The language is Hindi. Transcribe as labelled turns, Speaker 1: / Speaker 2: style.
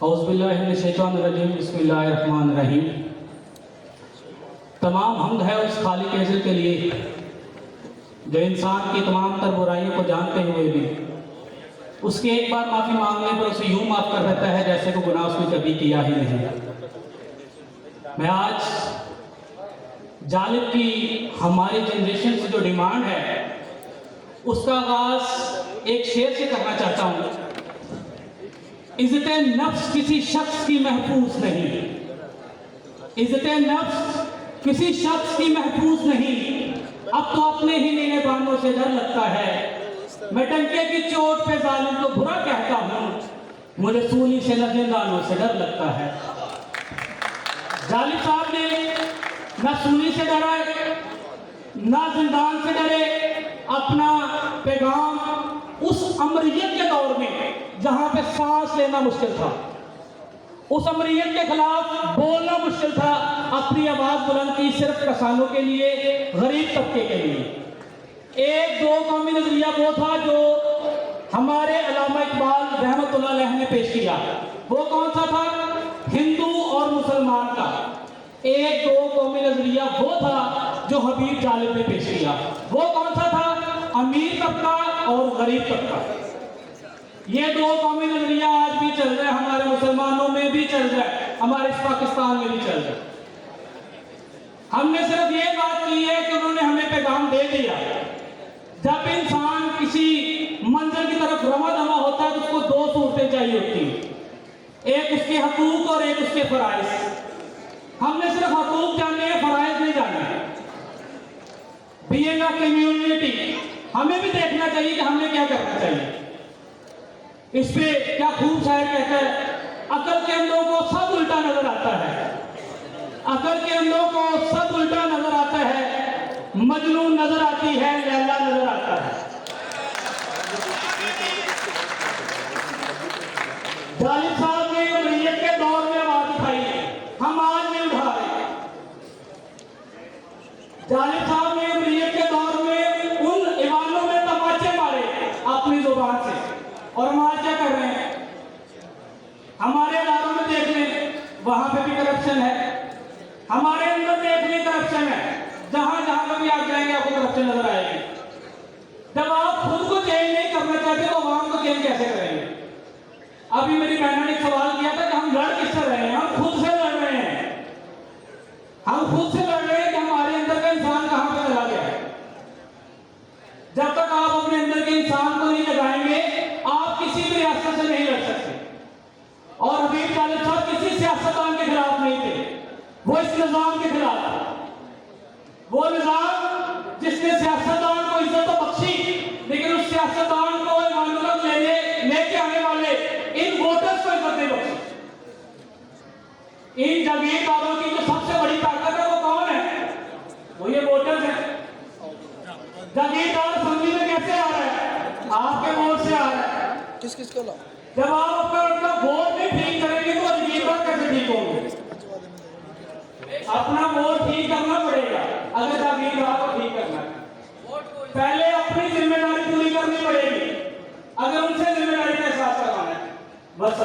Speaker 1: औज़ुबिल्लाहिमिनश्शैतानिर्रजीम बिस्मिल्लाहिर्रहमानिर्रहीम। तमाम हमद है उस खालिक अज़ल के लिए जो इंसान की तमाम तर बुराइयों को जानते हुए भी उसके एक बार माफ़ी मांगने पर उसे यूँ माफ़ कर देता है जैसे को गुनाह उसने कभी किया ही नहीं। मैं आज जालिब की हमारी जनरेशन से जो डिमांड है उसका आगाज़ एक शेर से करना चाहता हूँ। इज़्ज़त नफ्स किसी शख्स की महफूज नहीं, इज़्ज़त नफ्स किसी शख्स की महफूज नहीं, अब तो अपने ही नीले बानों से डर लगता है। मैं डंके की चोट पे जालिम को बुरा कहता हूँ, मुझे सूली से न जिंदानों से डर लगता है। जालिम साहब ने न सूली से डरा न जिंदान से डरे, अपना पैगाम उस अमरियत के दौर में जहां पे सांस लेना मुश्किल था, उस अमरियत के खिलाफ बोलना मुश्किल था, अपनी आवाज बुलंद की सिर्फ किसानों के लिए, गरीब तबके के लिए। एक दो कौमी नजरिया वो था जो हमारे अल्लामा इकबाल रहमतुल्लाह अलैह ने पेश किया। वो कौन सा था? हिंदू और मुसलमान का। एक दो कौमी नजरिया वो था जो हबीब जालिब ने पेश किया। वो कौन सा था? अमीर तबका और गरीब तबका। ये दो कौमी नजरिया आज भी चल रहे हैं, हमारे मुसलमानों में भी चल रहा है, हमारे इस पाकिस्तान में भी चल रहा है। हमने सिर्फ ये बात की है कि उन्होंने हमें पैगाम दे दिया। जब इंसान किसी मंजिल की तरफ रवा दवा होता है तो उसको दो सूरतें चाहिए होती हैं, एक उसके हकूक और एक उसके फराइज। हमने सिर्फ हकूक जाने हैं, फराइज नहीं जाने। बीइंग अ कम्युनिटी हमें भी देखना चाहिए कि हमें क्या करना चाहिए। इस पे क्या खूब शायर कहता है, अकल के अंदों को सब उल्टा नजर आता है, अकल के अंदों को सब उल्टा नजर आता है, मजनून नजर आती है, लैला नजर आता है। जालिब साहब ने अमरियत के दौर में आवाज उठाई, हम आज नहीं उठा रहे। जालिब साहब ने अमरियत के दौर में उन ईवानों में तमाचे मारे अपनी जुबान से, और हम आज क्या कर रहे हैं? हमारे इदारों में देख लें, वहां पे भी करप्शन है, हमारे अंदर देख लें करप्शन है, जहां जहां कभी आप जाएंगे आपको करप्शन नजर आएगी। जब आप खुद को चेंज नहीं करना चाहते तो आवाम को चेंज कैसे करेंगे? अभी मेरी बहनों ने एक सवाल किया था कि हम लड़ किससे रहे हैं? हम खुद से लड़ रहे हैं, हम खुद से लड़ रहे हैं कि हमारे अंदर का इंसान कहां पे चला गया है। जब तक आप अपने अंदर के इंसान को नहीं लगाएंगे आप किसी भी रियासत से नहीं लड़ सकते। और हबीब जालिब साहब किसी सियासतदान के खिलाफ नहीं थे, वो इस निजाम के खिलाफ था। वो निजाम जिसने सियासतदान को इज्जत तो बख्शी, लेकिन उस सियासतदान को ईमानों तक लेके आने वाले इन वोटर्स को इज्जत नहीं बख्शी। इन जागीरदारों की जो सबसे बड़ी ताकत है वो कौन है? वो ये वोटर्स है। जागीरदार असेंबली में कैसे आ रहा है? आपके वोट से आ रहा है।
Speaker 2: किस किस को ला?
Speaker 1: जब आप अपना वोट नहीं ठीक करेंगे तो जागीरदार कैसे ठीक होंगे? अपना वोट ठीक करना पड़ेगा अगर जागीरदार को ठीक करना है। पहले अपनी जिम्मेदारी पूरी करनी पड़ेगी अगर उनसे जिम्मेदारी का एहसास करवाना है। बस